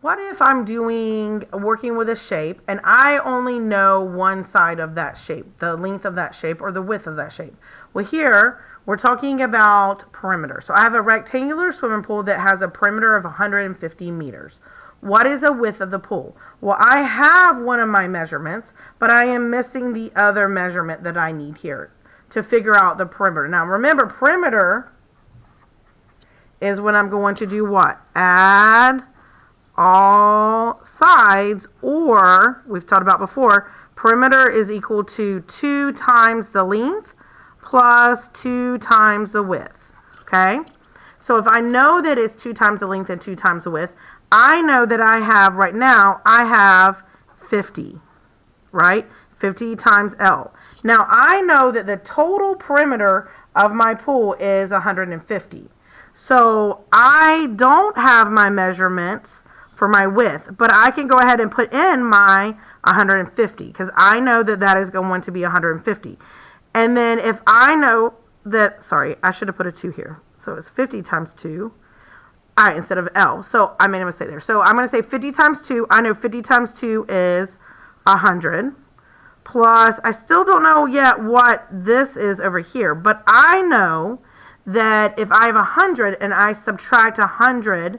What if I'm working with a shape and I only know one side of that shape, the length of that shape or the width of that shape? Well, here we're talking about perimeter. So I have a rectangular swimming pool that has a perimeter of 150 meters. What is the width of the pool? Well, I have one of my measurements, but I am missing the other measurement that I need here to figure out the perimeter. Now remember, perimeter is when I'm going to do what? Add all sides, or we've talked about before, perimeter is equal to 2 times the length plus 2 times the width. Okay? So if I know that it's 2 times the length and 2 times the width, I know that I have, right now, I have 50, right? 50 times L. Now I know that the total perimeter of my pool is 150. So I don't have my measurements for my width, but I can go ahead and put in my 150 because I know that that is going to be 150. And then if I know that, sorry, I should have put a 2 here. So it's 50 times 2. All right, instead of L. So I made a mistake there. So I'm going to say 50 times 2. I know 50 times 2 is 100. Plus, I still don't know yet what this is over here, but I know that if I have 100 and I subtract 100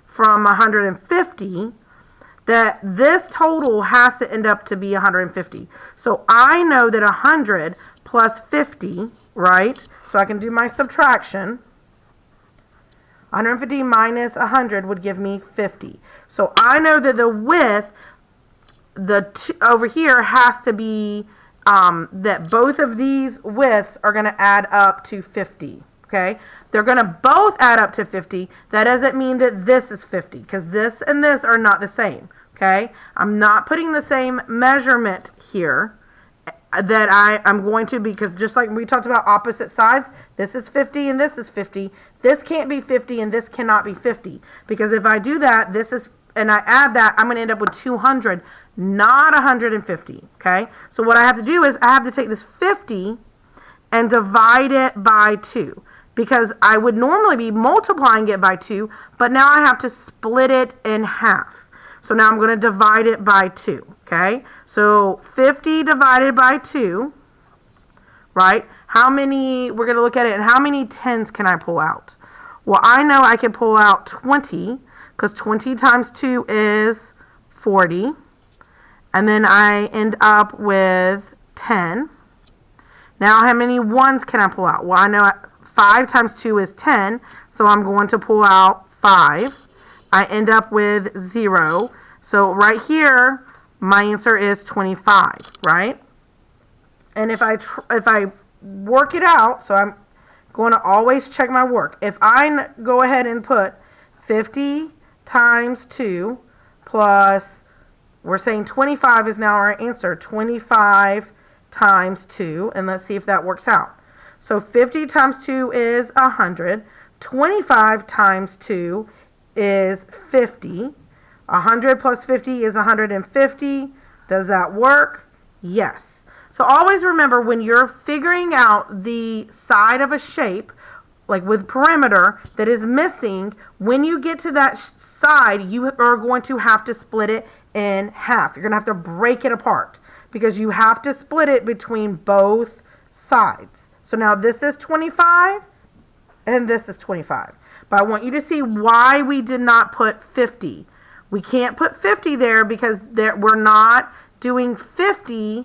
from 150, that this total has to end up to be 150. So I know that 100 plus 50, right? So I can do my subtraction. 150 minus 100 would give me 50. So I know that the width, over here has to be, that both of these widths are going to add up to 50. Okay, they're going to both add up to 50. That doesn't mean that this is 50 because this and this are not the same. Okay, I'm not putting the same measurement here that I'm going to, because just like we talked about opposite sides, this is 50 and this is 50. This can't be 50 and this cannot be 50, because if I do that, this is, and I add that, I'm going to end up with 200, not 150. Okay, so what I have to do is I have to take this 50 and divide it by 2. Because I would normally be multiplying it by 2, but now I have to split it in half. So now I'm going to divide it by 2, okay? So 50 divided by 2, right? How many, we're going to look at it, and how many 10s can I pull out? Well, I know I can pull out 20, because 20 times 2 is 40. And then I end up with 10. Now how many 1s can I pull out? Well, I know 5 times 2 is 10, so I'm going to pull out 5. I end up with 0. So right here, my answer is 25, right? And if I work it out, so I'm going to always check my work. If I go ahead and put 50 times 2 plus, we're saying 25 is now our answer, 25 times 2, and let's see if that works out. So 50 times 2 is 100. 25 times 2 is 50. 100 plus 50 is 150. Does that work? Yes. So always remember, when you're figuring out the side of a shape, like with perimeter, that is missing, when you get to that side, you are going to have to split it in half. You're going to have to break it apart because you have to split it between both sides. So now this is 25 and this is 25. But I want you to see why we did not put 50. We can't put 50 there because we're not doing 50.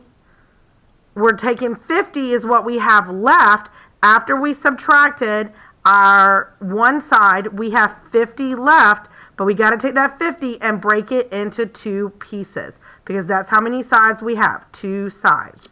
We're taking 50 is what we have left. After we subtracted our one side, we have 50 left, but we got to take that 50 and break it into 2 pieces because that's how many sides we have, 2 sides.